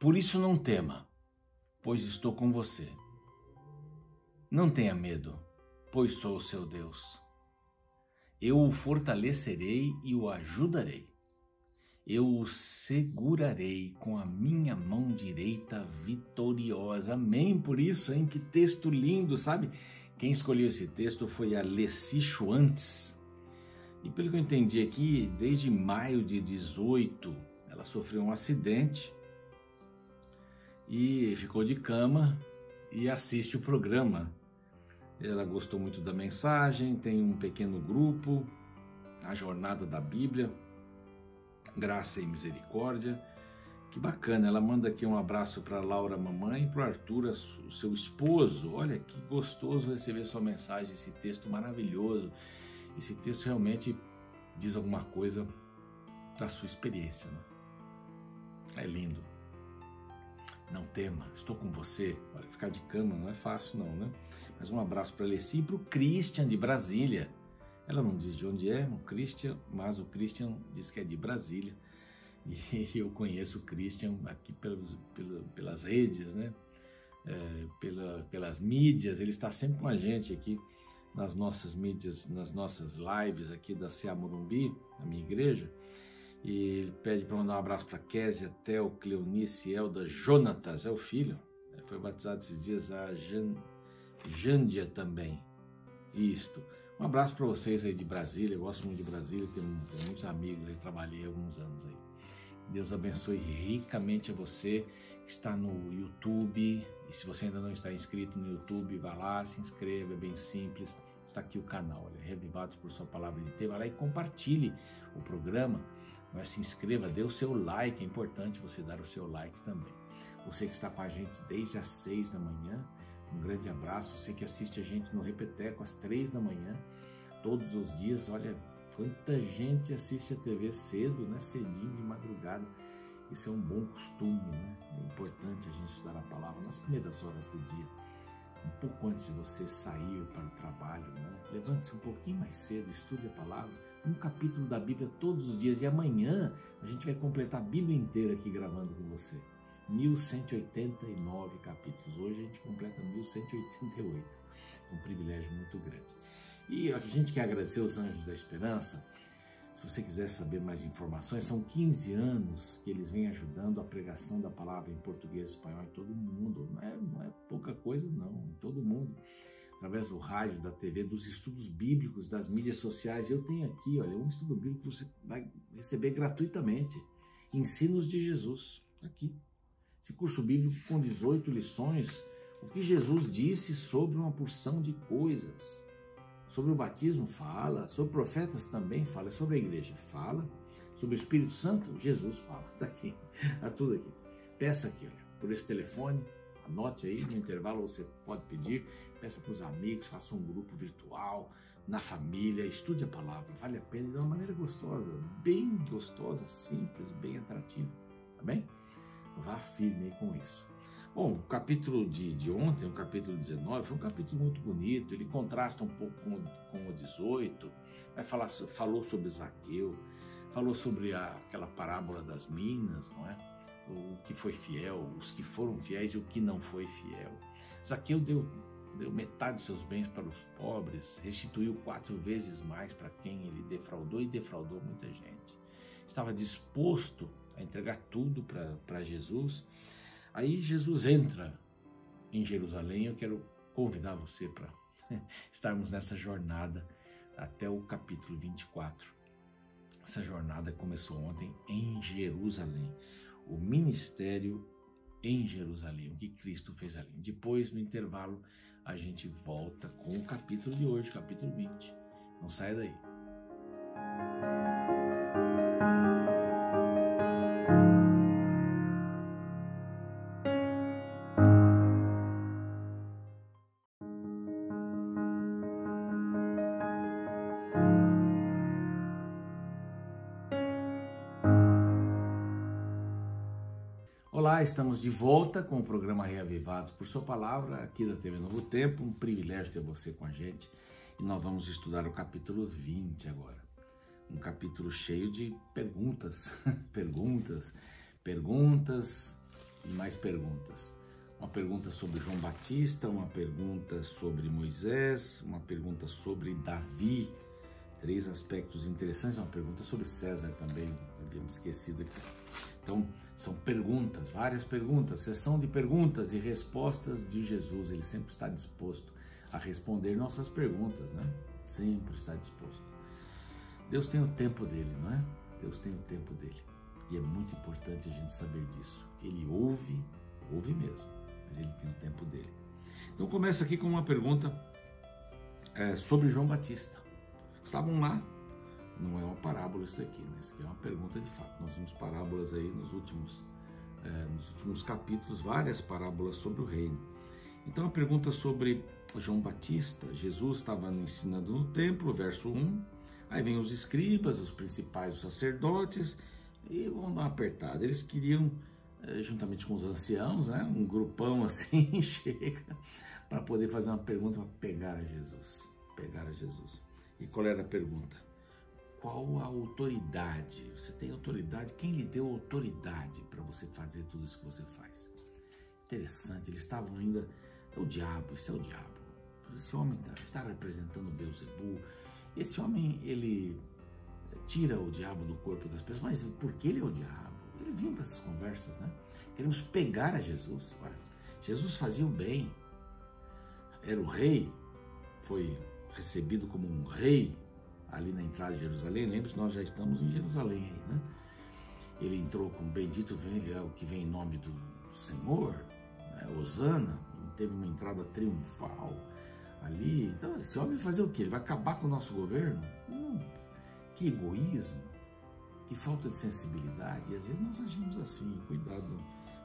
Por isso não tema, pois estou com você. Não tenha medo, pois sou o seu Deus. Eu o fortalecerei e o ajudarei. Eu o segurarei com a minha mão direita vitoriosa. Amém por isso, hein? Que texto lindo, sabe? Quem escolheu esse texto foi a Leci Schwantz. E pelo que eu entendi aqui, desde maio de 18, ela sofreu um acidente e ficou de cama e assiste o programa. Ela gostou muito da mensagem, tem um pequeno grupo, a Jornada da Bíblia, Graça e Misericórdia. Que bacana, ela manda aqui um abraço para Laura, mamãe, e para o Arthur, o seu esposo. Olha que gostoso receber sua mensagem, esse texto maravilhoso. Esse texto realmente diz alguma coisa da sua experiência, né? É lindo. Não tema, estou com você. Olha, ficar de cama não é fácil não, né? Mas um abraço para a Leci e para o Christian de Brasília. Ela não diz de onde é, o Christian, mas o Christian diz que é de Brasília. E eu conheço o Christian aqui pelas redes, né? Pelas mídias. Ele está sempre com a gente aqui nas nossas mídias, nas nossas lives aqui da CA Morumbi, a minha igreja. E ele pede para mandar um abraço para Késia, Theo, Cleonice, Elda, Jonatas, é o filho. Foi batizado esses dias, a Jândia também. Isto. Um abraço para vocês aí de Brasília, eu gosto muito de Brasília, tenho muitos amigos aí, trabalhei alguns anos aí. Deus abençoe ricamente a você que está no YouTube. E se você ainda não está inscrito no YouTube, vá lá, se inscreva, é bem simples. Está aqui o canal, olha, Reavivados por Sua Palavra de Deus. Vá lá e compartilhe o programa. Mas se inscreva, dê o seu like, é importante você dar o seu like também. Você que está com a gente desde as 6 da manhã, um grande abraço. Você que assiste a gente no Repeteco às 3 da manhã, todos os dias, olha, quanta gente assiste a TV cedo, né? Cedinho de madrugada. Isso é um bom costume, né? É importante a gente estudar a palavra nas primeiras horas do dia, um pouco antes de você sair para o trabalho, né? Levante-se um pouquinho mais cedo, estude a palavra, um capítulo da Bíblia todos os dias. E amanhã a gente vai completar a Bíblia inteira aqui gravando com você. 1189 capítulos. Hoje a gente completa 1188. Um privilégio muito grande. E a gente quer agradecer os Anjos da Esperança. Se você quiser saber mais informações, são 15 anos que eles vêm ajudando a pregação da palavra em português e espanhol em todo o mundo. Não é pouca coisa não, em todo o mundo. Através do rádio, da TV, dos estudos bíblicos, das mídias sociais. Eu tenho aqui, olha, um estudo bíblico que você vai receber gratuitamente. Ensinos de Jesus, aqui. Esse curso bíblico com 18 lições, o que Jesus disse sobre uma porção de coisas. Sobre o batismo fala, sobre profetas também fala, sobre a igreja fala, sobre o Espírito Santo, Jesus fala, está aqui, está tudo aqui. Peça aqui, olha, por esse telefone, anote aí, no intervalo você pode pedir, peça para os amigos, faça um grupo virtual, na família, estude a palavra, vale a pena de uma maneira gostosa, bem gostosa, simples, bem atrativa, tá bem? Vá firme aí com isso. Bom, o capítulo de ontem, o capítulo 19, foi um capítulo muito bonito, ele contrasta um pouco com o 18, falou sobre Zaqueu, falou sobre aquela parábola das minas, não é? O que foi fiel, os que foram fiéis e o que não foi fiel. Zaqueu deu metade dos seus bens para os pobres, restituiu 4 vezes mais para quem ele defraudou e defraudou muita gente. Estava disposto a entregar tudo para Jesus. Aí Jesus entra em Jerusalém. Eu quero convidar você para estarmos nessa jornada até o capítulo 24. Essa jornada começou ontem em Jerusalém. O ministério em Jerusalém, o que Cristo fez ali. Depois, no intervalo, a gente volta com o capítulo de hoje, capítulo 20. Não saia daí. Olá, estamos de volta com o programa Reavivados por Sua Palavra, aqui da TV Novo Tempo. Um privilégio ter você com a gente. E nós vamos estudar o capítulo 20 agora. Um capítulo cheio de perguntas, perguntas e mais perguntas. Uma pergunta sobre João Batista, uma pergunta sobre Moisés, uma pergunta sobre Davi, 3 aspectos interessantes, uma pergunta sobre César também, havia me esquecido aqui. Então, são perguntas, várias perguntas, sessão de perguntas e respostas de Jesus. Ele sempre está disposto a responder nossas perguntas, né? Sempre está disposto. Deus tem o tempo dele, não é? Deus tem o tempo dele. E é muito importante a gente saber disso. Ele ouve mesmo, mas ele tem o tempo dele. Então começa aqui com uma pergunta sobre João Batista. Estavam lá, não é uma parábola isso aqui, né? Isso aqui é uma pergunta de fato. Nós vimos parábolas aí nos últimos capítulos, várias parábolas sobre o reino. Então a pergunta sobre João Batista, Jesus estava ensinando no templo, verso 1, aí vem os escribas, os principais, os sacerdotes, e vão dar uma apertada. Eles queriam, juntamente com os anciãos, né, um grupão assim, chega, para poder fazer uma pergunta para pegar a Jesus. E qual era a pergunta? Qual a autoridade? Você tem autoridade? Quem lhe deu autoridade para você fazer tudo isso que você faz? Interessante, eles estavam ainda, é o diabo, isso é o diabo. Esse homem está representando Beelzebul. Esse homem, ele tira o diabo do corpo das pessoas, mas por que ele é o diabo? Eles vinham para essas conversas, né? Queremos pegar a Jesus. Olha, Jesus fazia o bem, era o rei, foi recebido como um rei ali na entrada de Jerusalém. Lembre-se, nós já estamos em Jerusalém aí, né? Ele entrou com bendito é o que vem em nome do Senhor, né? Hosana, teve uma entrada triunfal ali. Então esse homem vai fazer o quê? Ele vai acabar com o nosso governo? Que egoísmo, que falta de sensibilidade. E às vezes nós agimos assim, cuidado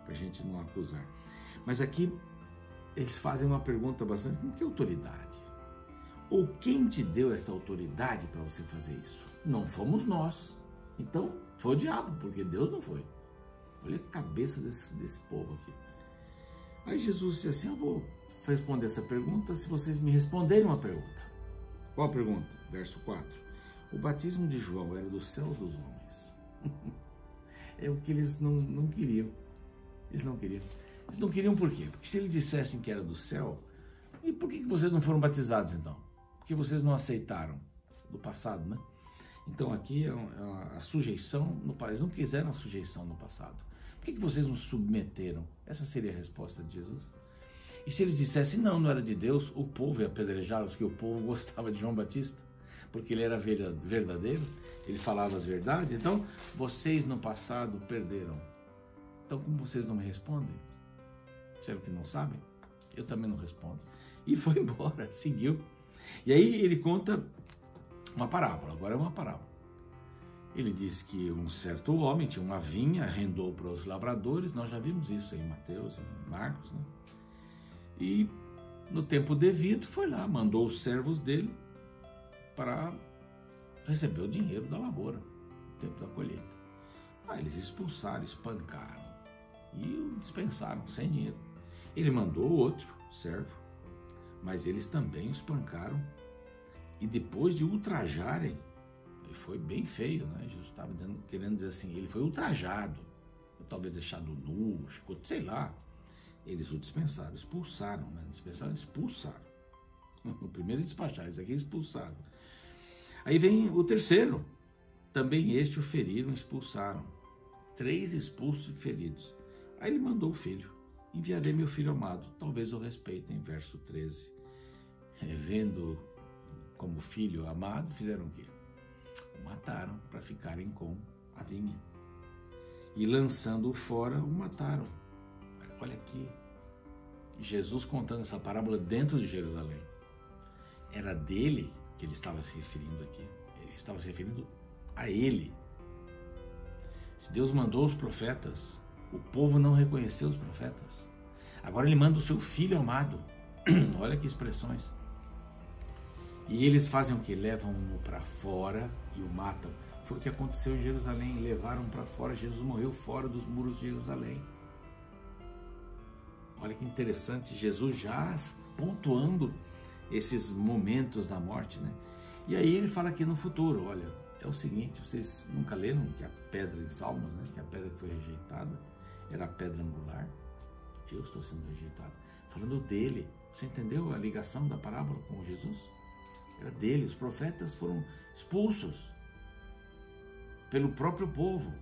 para a gente não acusar. Mas aqui eles fazem uma pergunta bastante: com que autoridade? Ou quem te deu esta autoridade para você fazer isso? Não fomos nós. Então foi o diabo, porque Deus não foi. Olha a cabeça desse povo aqui. Aí Jesus disse assim: eu vou responder essa pergunta se vocês me responderem uma pergunta. Qual a pergunta? Verso 4. O batismo de João era do céu ou dos homens? É o que eles não queriam. Eles não queriam. Eles não queriam por quê? Porque se eles dissessem que era do céu, e por que vocês não foram batizados então? Porque vocês não aceitaram do passado, né? Então aqui é a sujeição, eles não quiseram a sujeição no passado. Por que vocês não submeteram? Essa seria a resposta de Jesus. E se eles dissessem, não era de Deus, o povo ia apedrejá-los, que o povo gostava de João Batista, porque ele era verdadeiro, ele falava as verdades. Então, vocês no passado perderam. Então, como vocês não me respondem? Será que não sabem? Eu também não respondo. E foi embora, seguiu. E aí ele conta uma parábola, agora é uma parábola. Ele diz que um certo homem tinha uma vinha, arrendou para os lavradores. Nós já vimos isso em Mateus, em Marcos, né? E no tempo devido foi lá, mandou os servos dele para receber o dinheiro da lavoura, no tempo da colheita. Eles expulsaram, espancaram e o dispensaram sem dinheiro. Ele mandou outro servo, mas eles também o espancaram. E depois de ultrajarem, ele foi bem feio, né? Jesus estava querendo dizer assim, ele foi ultrajado, talvez deixado nu, sei lá. Eles o dispensaram, expulsaram, né? Dispensaram, expulsaram. O primeiro despacharam, esse aqui expulsaram. Aí vem o terceiro, também este o feriram, expulsaram. 3 expulsos e feridos. Aí ele mandou o filho: enviarei meu filho amado, talvez o respeitem. Verso 13. Vendo como filho amado, fizeram o quê? O mataram para ficarem com a vinha. E lançando-o fora, o mataram. Olha aqui, Jesus contando essa parábola dentro de Jerusalém. Era dele que ele estava se referindo aqui. Ele estava se referindo a ele. Se Deus mandou os profetas, o povo não reconheceu os profetas. Agora ele manda o seu filho amado. Olha que expressões. E eles fazem o que? Levam-no para fora e o matam. Foi o que aconteceu em Jerusalém. Levaram para fora. Jesus morreu fora dos muros de Jerusalém. Olha que interessante, Jesus já pontuando esses momentos da morte, né? E aí ele fala aqui no futuro, olha, é o seguinte, vocês nunca leram que a pedra em Salmos, né? Que a pedra que foi rejeitada era a pedra angular. Eu estou sendo rejeitado. Falando dele. Você entendeu a ligação da parábola com Jesus? Era dele. Os profetas foram expulsos pelo próprio povo.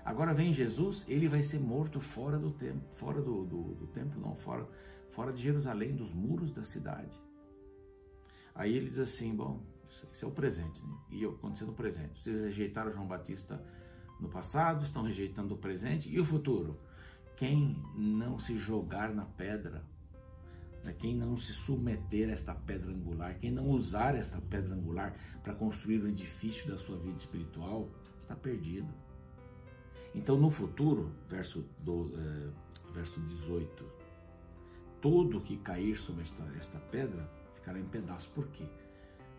Agora vem Jesus, ele vai ser morto fora do templo. Fora do templo, não. Fora de Jerusalém, dos muros da cidade. Aí ele diz assim, bom, isso é o presente, né? E acontecendo no presente. Vocês rejeitaram João Batista no passado, estão rejeitando o presente e o futuro. Quem não se jogar na pedra, né? Quem não se submeter a esta pedra angular, quem não usar esta pedra angular para construir o edifício da sua vida espiritual, está perdido. Então no futuro, verso 18, todo que cair sobre esta pedra ficará em pedaços. Por quê?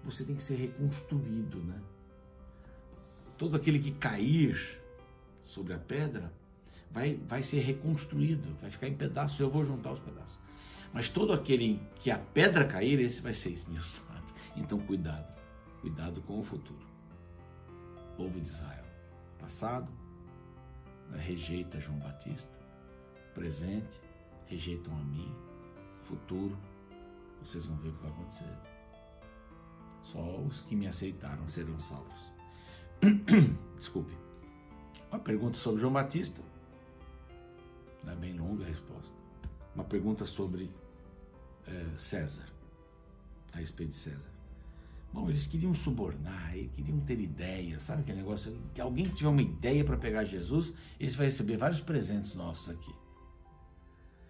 Você tem que ser reconstruído, né? Todo aquele que cair sobre a pedra vai ser reconstruído, vai ficar em pedaços. Eu vou juntar os pedaços. Mas todo aquele que a pedra cair, esse vai ser esmiuçado. Então cuidado com o futuro. O povo de Israel, passado, rejeita João Batista, presente, rejeitam a mim, futuro, vocês vão ver o que vai acontecer. Só os que me aceitaram serão salvos. Desculpe. Uma pergunta sobre João Batista. Não é bem longa a resposta. Uma pergunta sobre César, a respeito de César. Bom, eles queriam subornar, eles queriam ter ideia, sabe aquele negócio? Que alguém tiver uma ideia para pegar Jesus, eles vão receber vários presentes nossos aqui.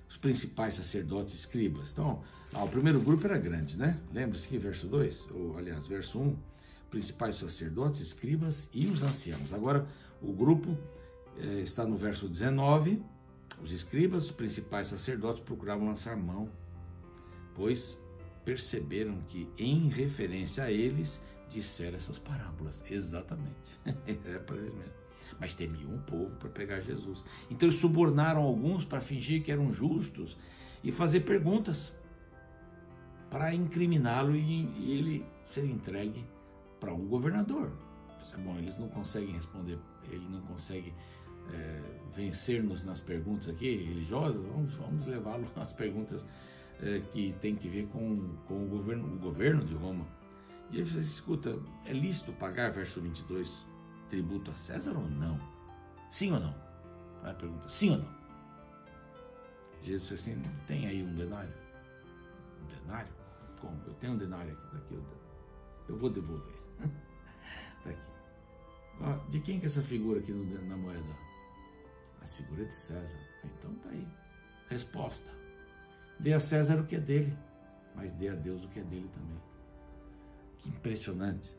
Os principais sacerdotes e escribas. Então, o primeiro grupo era grande, né? Lembra-se que verso 2, ou aliás, verso 1, principais sacerdotes, escribas e os anciãos. Agora, o grupo está no verso 19, os escribas, os principais sacerdotes procuravam lançar mão, pois perceberam que, em referência a eles, disseram essas parábolas. Exatamente. É para eles mesmo. Mas temiam o povo para pegar Jesus. Então eles subornaram alguns para fingir que eram justos e fazer perguntas para incriminá-lo e ele ser entregue para um governador. Bom, eles não conseguem responder, ele não consegue vencer-nos nas perguntas aqui religiosas, vamos levá-lo às perguntas que tem que ver com o governo de Roma. E ele diz, escuta, é lícito pagar, verso 22, tributo a César ou não? Sim ou não? Aí pergunta, sim ou não? Jesus disse assim, tem aí um denário? Um denário? Como? Eu tenho um denário aqui, daqui eu vou devolver. Tá aqui. Ó, de quem que é essa figura aqui na moeda? As figuras de César. Então tá aí. Resposta. Dê a César o que é dele, mas dê a Deus o que é dele também. Que impressionante.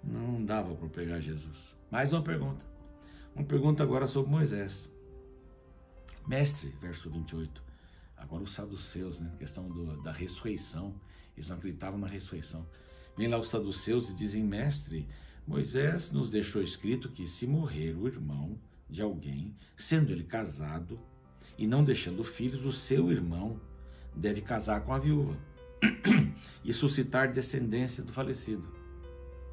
Não dava para pegar Jesus. Mais uma pergunta. Uma pergunta agora sobre Moisés. Mestre, verso 28. Agora os saduceus, né? Questão da ressurreição. Eles não acreditavam na ressurreição. Vem lá os saduceus e dizem, mestre, Moisés nos deixou escrito que se morrer o irmão de alguém, sendo ele casado e não deixando filhos, o seu irmão deve casar com a viúva e suscitar descendência do falecido.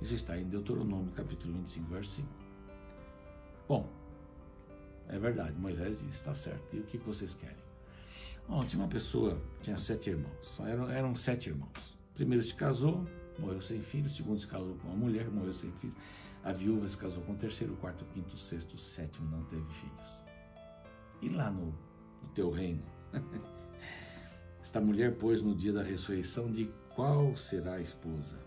Isso está em Deuteronômio, capítulo 25, verso 5. Bom, é verdade, Moisés disse, está certo. E o que vocês querem? Bom, tinha uma pessoa, tinha 7 irmãos, eram 7 irmãos. O primeiro se casou, morreu sem filhos. O segundo se casou com uma mulher, morreu sem filhos. A viúva se casou com o terceiro, o quarto, o quinto, o sexto, o sétimo, não teve filhos. E lá no teu reino? Esta mulher, pois, no dia da ressurreição, de qual será a esposa?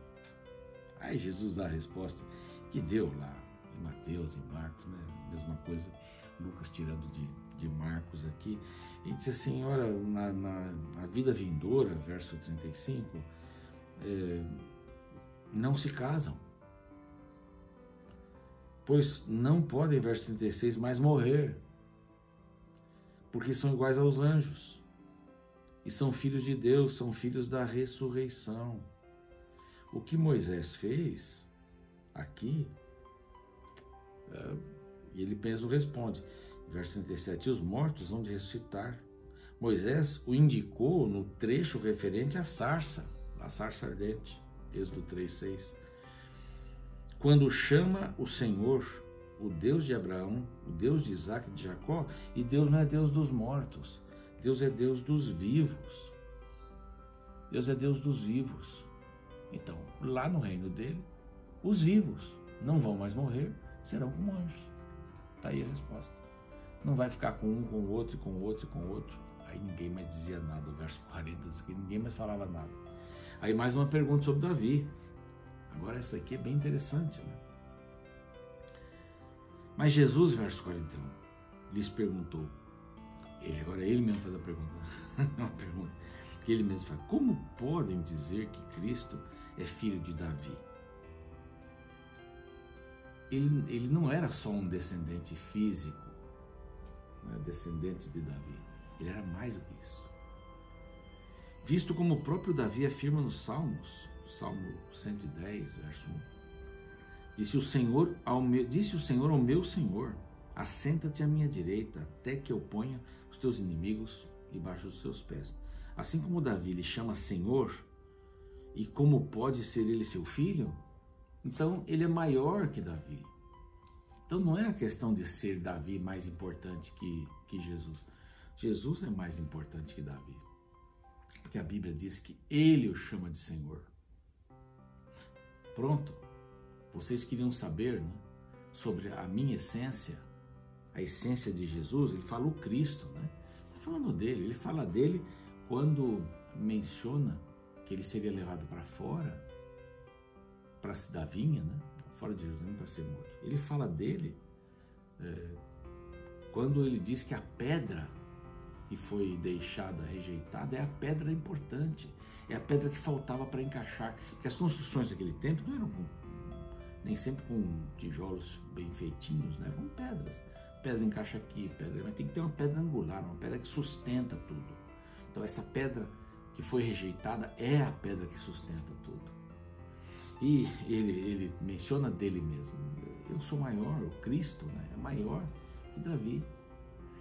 Aí Jesus dá a resposta que deu lá em Mateus, em Marcos, né? Mesma coisa, Lucas tirando de Marcos aqui. E diz assim, olha, na vida vindoura, verso 35, não se casam, pois não podem, verso 36, mais morrer, porque são iguais aos anjos. E são filhos de Deus, são filhos da ressurreição. O que Moisés fez aqui, e ele mesmo responde, verso 37, os mortos vão de ressuscitar. Moisés o indicou no trecho referente à sarça, a sarça ardente, Êxodo 3:6. Quando chama o Senhor o Deus de Abraão, o Deus de Isaac e de Jacó, e Deus não é Deus dos mortos, Deus é Deus dos vivos. Deus é Deus dos vivos. Então, lá no reino dele, os vivos não vão mais morrer, serão como anjos. Está aí a resposta. Não vai ficar com um, com o outro, e com o outro, e com o outro. Aí ninguém mais dizia nada. O verso 40 diz que ninguém mais falava nada. Aí mais uma pergunta sobre Davi. Agora essa aqui é bem interessante, né? Mas Jesus, verso 41, lhes perguntou. E agora ele mesmo faz a pergunta. Uma pergunta que ele mesmo faz. Como podem dizer que Cristo é filho de Davi? Ele não era só um descendente físico, né, descendente de Davi. Ele era mais do que isso. Visto como o próprio Davi afirma nos Salmos, Salmo 110, verso 1. Disse o Senhor ao meu Senhor, assenta-te à minha direita, até que eu ponha os teus inimigos debaixo dos teus pés. Assim como Davi lhe chama Senhor, e como pode ser ele seu filho? Então, ele é maior que Davi. Então, não é a questão de ser Davi mais importante que Jesus. Jesus é mais importante que Davi. Porque a Bíblia diz que ele o chama de Senhor. Pronto. Vocês queriam saber, né, sobre a minha essência, a essência de Jesus. Ele fala o Cristo, né? Está falando dele. Ele fala dele quando menciona que ele seria levado para fora, para da vinha, né? Fora de Jerusalém para ser morto. Ele fala dele quando ele diz que a pedra que foi deixada, rejeitada, é a pedra importante, é a pedra que faltava para encaixar, porque as construções daquele tempo não eram nem sempre com tijolos bem feitinhos, né? Com pedras. Pedra encaixa aqui, pedra, mas tem que ter uma pedra angular, uma pedra que sustenta tudo. Então essa pedra que foi rejeitada é a pedra que sustenta tudo. E ele menciona dele mesmo. Eu sou maior, o Cristo, né, é maior que Davi.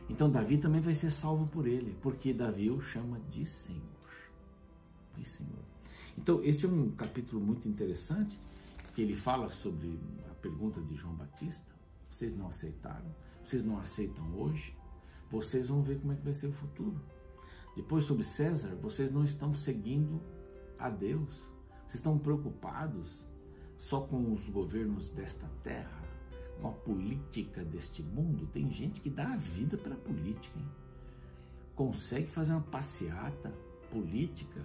Então Davi também vai ser salvo por ele, porque Davi o chama de Senhor. De Senhor. Então esse é um capítulo muito interessante, que ele fala sobre a pergunta de João Batista. Vocês não aceitaram, vocês não aceitam hoje, vocês vão ver como é que vai ser o futuro. Depois sobre César, vocês não estão seguindo a Deus. Vocês estão preocupados só com os governos desta terra, com a política deste mundo. Tem gente que dá a vida pela política, hein? Consegue fazer uma passeata política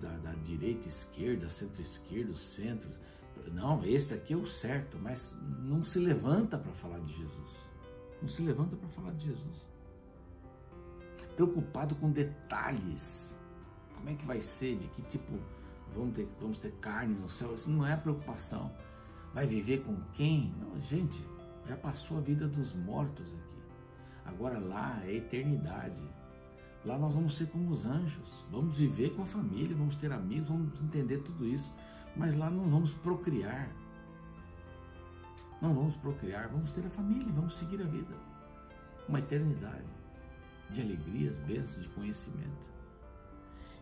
da direita, esquerda, centro-esquerda, centro. Não, esse daqui é o certo, mas não se levanta para falar de Jesus. Não se levanta para falar de Jesus. Preocupado com detalhes. Como é que vai ser? De que tipo vamos ter carne no céu? Isso não é a preocupação. Vai viver com quem? Não, gente, já passou a vida dos mortos aqui. Agora lá é eternidade. Lá nós vamos ser como os anjos. Vamos viver com a família, vamos ter amigos, vamos entender tudo isso. Mas lá não vamos procriar. Não vamos procriar, vamos ter a família, vamos seguir a vida. Uma eternidade de alegrias, bênçãos, de conhecimento.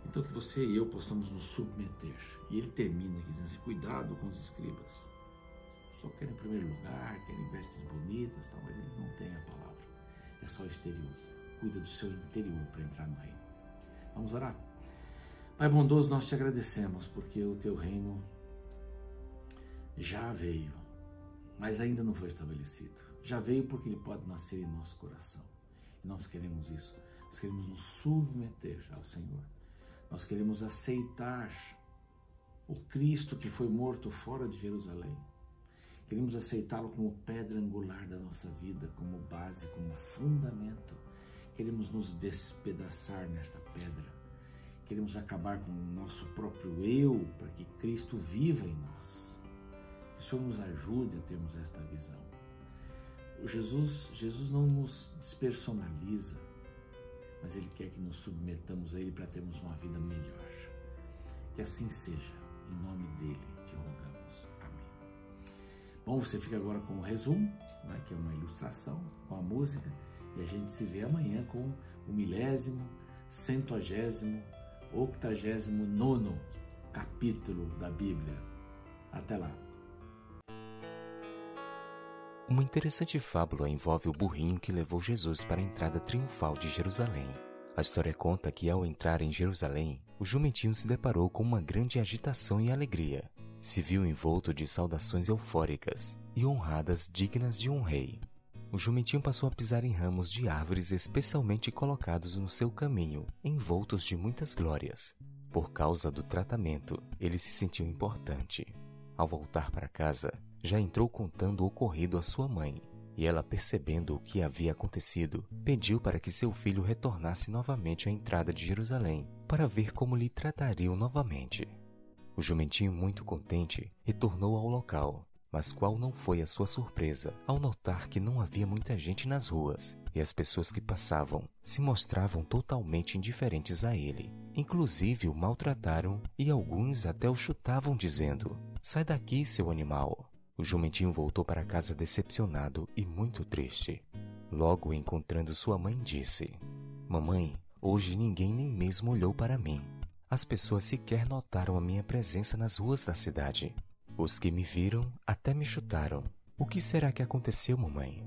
Então que você e eu possamos nos submeter. E ele termina aqui dizendo assim, cuidado com os escribas. Só querem em primeiro lugar, querem vestes bonitas, tal, mas eles não têm a palavra. É só exterior. Cuida do seu interior para entrar no reino. Vamos orar? Pai bondoso, nós te agradecemos porque o teu reino já veio, mas ainda não foi estabelecido. Já veio porque ele pode nascer em nosso coração. E nós queremos isso. Nós queremos nos submeter ao Senhor. Nós queremos aceitar o Cristo que foi morto fora de Jerusalém. Queremos aceitá-lo como pedra angular da nossa vida, como base, como fundamento. Queremos nos despedaçar nesta pedra. Queremos acabar com o nosso próprio eu, para que Cristo viva em nós. Que o Senhor nos ajude a termos esta visão. Jesus não nos despersonaliza, mas Ele quer que nos submetamos a Ele para termos uma vida melhor. Que assim seja, em nome dEle te rogamos. Amém. Bom, você fica agora com o resumo, né, que é uma ilustração com a música, e a gente se vê amanhã com o 1.189º capítulo da Bíblia. Até lá. Uma interessante fábula envolve o burrinho que levou Jesus para a entrada triunfal de Jerusalém. A história conta que, ao entrar em Jerusalém, o jumentinho se deparou com uma grande agitação e alegria. Se viu envolto de saudações eufóricas e honradas dignas de um rei. O jumentinho passou a pisar em ramos de árvores especialmente colocados no seu caminho, envoltos de muitas glórias. Por causa do tratamento, ele se sentiu importante. Ao voltar para casa, já entrou contando o ocorrido à sua mãe, e ela, percebendo o que havia acontecido, pediu para que seu filho retornasse novamente à entrada de Jerusalém, para ver como lhe tratariam novamente. O jumentinho, muito contente, retornou ao local, mas qual não foi a sua surpresa ao notar que não havia muita gente nas ruas, e as pessoas que passavam se mostravam totalmente indiferentes a ele. Inclusive o maltrataram e alguns até o chutavam dizendo: "Sai daqui, seu animal!" O jumentinho voltou para casa decepcionado e muito triste. Logo, encontrando sua mãe, disse: "Mamãe, hoje ninguém nem mesmo olhou para mim. As pessoas sequer notaram a minha presença nas ruas da cidade. Os que me viram até me chutaram. O que será que aconteceu, mamãe?"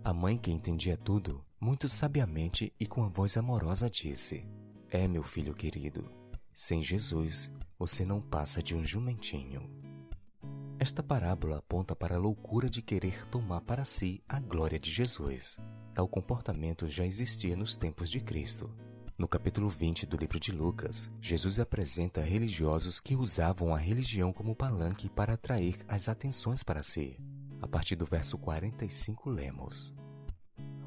A mãe, que entendia tudo, muito sabiamente e com a voz amorosa, disse: "É, meu filho querido, sem Jesus, você não passa de um jumentinho." Esta parábola aponta para a loucura de querer tomar para si a glória de Jesus. Tal comportamento já existia nos tempos de Cristo. No capítulo 20 do livro de Lucas, Jesus apresenta religiosos que usavam a religião como palanque para atrair as atenções para si. A partir do verso 45 lemos: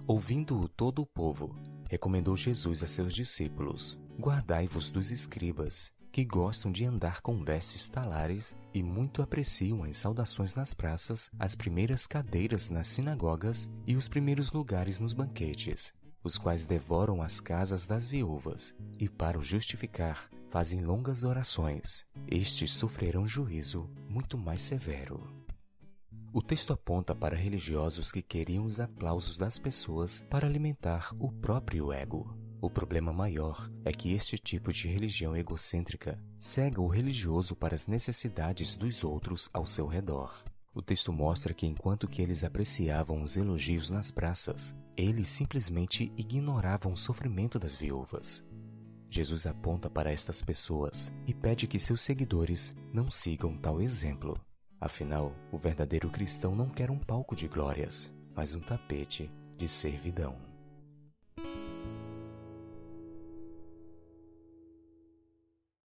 Ouvindo-o todo o povo, recomendou Jesus a seus discípulos: "Guardai-vos dos escribas, que gostam de andar com vestes talares e muito apreciam as saudações nas praças, as primeiras cadeiras nas sinagogas e os primeiros lugares nos banquetes, os quais devoram as casas das viúvas, e para o justificar fazem longas orações. Estes sofrerão juízo muito mais severo." O texto aponta para religiosos que queriam os aplausos das pessoas para alimentar o próprio ego. O problema maior é que este tipo de religião egocêntrica cega o religioso para as necessidades dos outros ao seu redor. O texto mostra que enquanto que eles apreciavam os elogios nas praças, eles simplesmente ignoravam o sofrimento das viúvas. Jesus aponta para estas pessoas e pede que seus seguidores não sigam tal exemplo. Afinal, o verdadeiro cristão não quer um palco de glórias, mas um tapete de servidão.